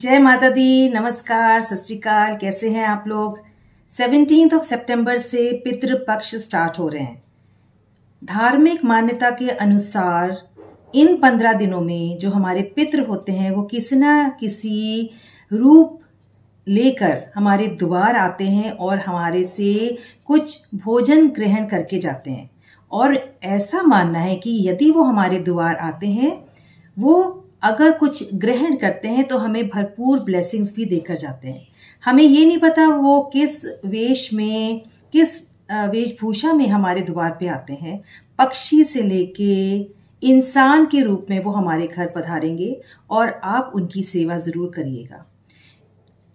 जय माता दी, नमस्कार, सत श्री अकाल। कैसे हैं आप लोग। 17 सितंबर से पितृपक्ष स्टार्ट हो रहे हैं। धार्मिक मान्यता के अनुसार इन 15 दिनों में जो हमारे पितृ होते हैं वो किसी ना किसी रूप लेकर हमारे द्वार आते हैं और हमारे से कुछ भोजन ग्रहण करके जाते हैं। और ऐसा मानना है कि यदि वो हमारे द्वार आते हैं, वो अगर कुछ ग्रहण करते हैं तो हमें भरपूर ब्लेसिंग्स भी देकर जाते हैं। हमें ये नहीं पता वो किस वेश में, किस वेशभूषा में हमारे द्वार पे आते हैं। पक्षी से लेके इंसान के रूप में वो हमारे घर पधारेंगे और आप उनकी सेवा जरूर करिएगा।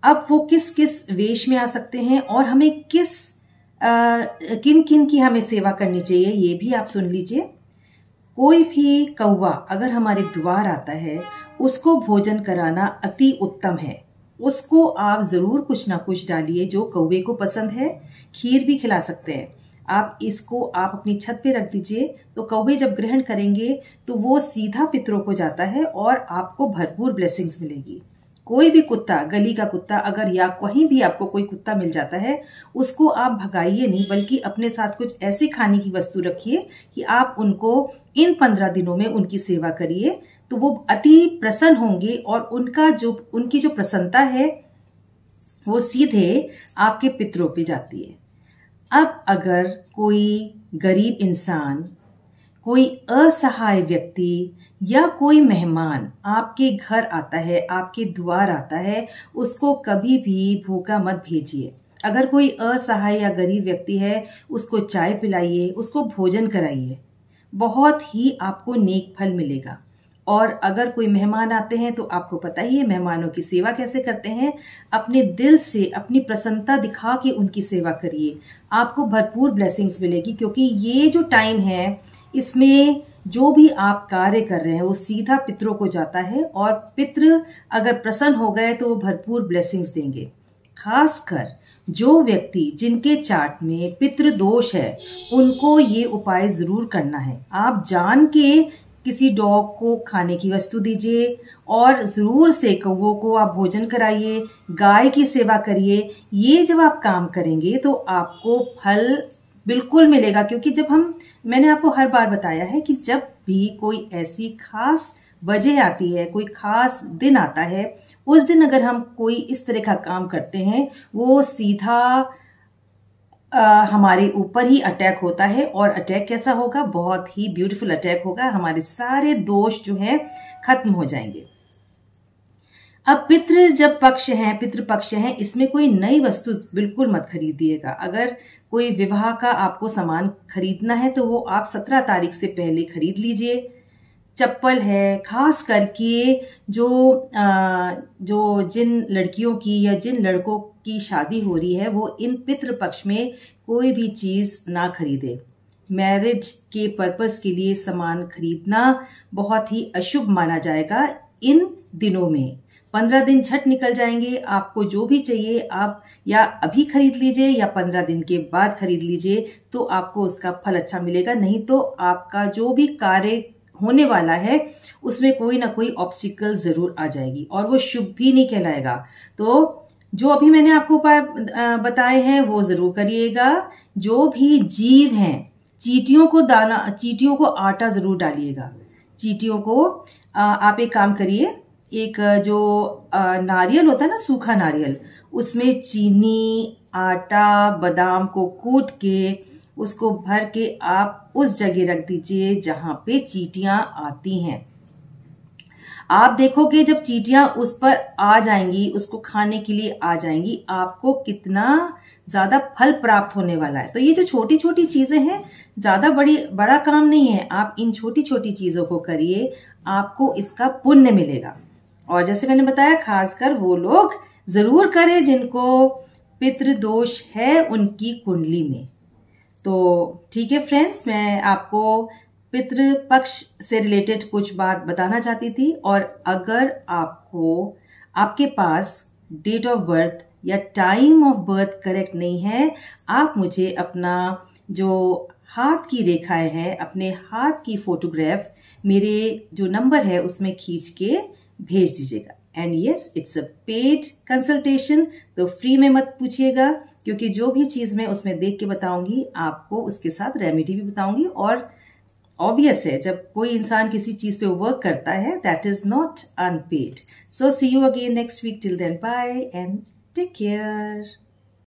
अब वो किस किस वेश में आ सकते हैं और हमें किन किन की हमें सेवा करनी चाहिए, ये भी आप सुन लीजिए। कोई भी कौवा अगर हमारे द्वार आता है, उसको भोजन कराना अति उत्तम है। उसको आप जरूर कुछ ना कुछ डालिए जो कौवे को पसंद है। खीर भी खिला सकते हैं आप। इसको आप अपनी छत पे रख दीजिए, तो कौवे जब ग्रहण करेंगे तो वो सीधा पितरों को जाता है और आपको भरपूर ब्लेसिंग्स मिलेगी। कोई भी कुत्ता, गली का कुत्ता अगर या कहीं भी आपको कोई कुत्ता मिल जाता है, उसको आप भगाइए नहीं, बल्कि अपने साथ कुछ ऐसी खाने की वस्तु रखिए कि आप उनको इन 15 दिनों में उनकी सेवा करिए, तो वो अति प्रसन्न होंगे और उनकी जो प्रसन्नता है वो सीधे आपके पितरों पे जाती है। अब अगर कोई गरीब इंसान, कोई असहाय व्यक्ति या कोई मेहमान आपके घर आता है, आपके द्वार आता है, उसको कभी भी भूखा मत भेजिए। अगर कोई असहाय या गरीब व्यक्ति है, उसको चाय पिलाइए, उसको भोजन कराइए, बहुत ही आपको नेक फल मिलेगा। और अगर कोई मेहमान आते हैं तो आपको पता ही है मेहमानों की सेवा कैसे करते हैं। अपने दिल से अपनी प्रसन्नता दिखा के उनकी सेवा करिए, आपको भरपूर ब्लेसिंग्स मिलेगी। क्योंकि ये जो टाइम है, इसमें जो भी आप कार्य कर रहे हैं वो सीधा पितरों को जाता है और पितृ अगर प्रसन्न हो गए तो वो भरपूर ब्लेसिंग्स देंगे। खासकर जो व्यक्ति जिनके चार्ट में पितृ दोष है, उनको ये उपाय जरूर करना है। आप जान के किसी डॉग को खाने की वस्तु दीजिए और जरूर से कौवों को आप भोजन कराइए, गाय की सेवा करिए। ये जब आप काम करेंगे तो आपको फल बिल्कुल मिलेगा। क्योंकि मैंने आपको हर बार बताया है कि जब भी कोई ऐसी खास वजह आती है, कोई खास दिन आता है, उस दिन अगर हम कोई इस तरह का काम करते हैं, वो सीधा हमारे ऊपर ही अटैक होता है। और अटैक कैसा होगा? बहुत ही ब्यूटीफुल अटैक होगा। हमारे सारे दोष जो हैं खत्म हो जाएंगे। अब पितृपक्ष हैं, इसमें कोई नई वस्तु बिल्कुल मत खरीदिएगा। अगर कोई विवाह का आपको सामान खरीदना है तो वो आप 17 तारीख से पहले खरीद लीजिए। चप्पल है, खास करके जो जिन लड़कियों की या जिन लड़कों की शादी हो रही है, वो इन पितृपक्ष में कोई भी चीज ना खरीदे। मैरिज के पर्पस के लिए सामान खरीदना बहुत ही अशुभ माना जाएगा इन दिनों में। 15 दिन झट निकल जाएंगे। आपको जो भी चाहिए आप या अभी खरीद लीजिए या 15 दिन के बाद खरीद लीजिए, तो आपको उसका फल अच्छा मिलेगा। नहीं तो आपका जो भी कार्य होने वाला है उसमें कोई ना कोई ऑब्स्टिकल जरूर आ जाएगी और वो शुभ भी नहीं कहलाएगा। तो जो अभी मैंने आपको उपाय बताए हैं वो जरूर करिएगा। जो भी जीव हैं, चींटियों को आटा जरूर डालिएगा। चींटियों को आप एक काम करिए, एक जो नारियल होता है ना, सूखा नारियल, उसमें चीनी, आटा, बादाम को कूट के उसको भर के आप उस जगह रख दीजिए जहां पे चींटियां आती हैं। आप देखोगे जब चींटियां उस पर आ जाएंगी, उसको खाने के लिए आ जाएंगी, आपको कितना ज्यादा फल प्राप्त होने वाला है। तो ये जो छोटी छोटी चीजें हैं, ज्यादा बड़ा काम नहीं है। आप इन छोटी छोटी चीजों को करिए, आपको इसका पुण्य मिलेगा। और जैसे मैंने बताया, खासकर वो लोग जरूर करें जिनको पितृदोष है उनकी कुंडली में। तो ठीक है फ्रेंड्स, मैं आपको पितृपक्ष से रिलेटेड कुछ बात बताना चाहती थी। और अगर आपके पास डेट ऑफ बर्थ या टाइम ऑफ बर्थ करेक्ट नहीं है, आप मुझे अपना जो हाथ की रेखाएं हैं, अपने हाथ की फोटोग्राफ मेरे जो नंबर है उसमें खींच के भेज दीजिएगा। And yes, it's a paid consultation, तो फ्री में मत पूछिएगा, क्योंकि जो भी चीज मैं उसमें देख के बताऊंगी आपको उसके साथ रेमेडी भी बताऊंगी। और ऑब्वियस है, जब कोई इंसान किसी चीज पे वर्क करता है, that is not unpaid. So see you again next week, till then bye and take care.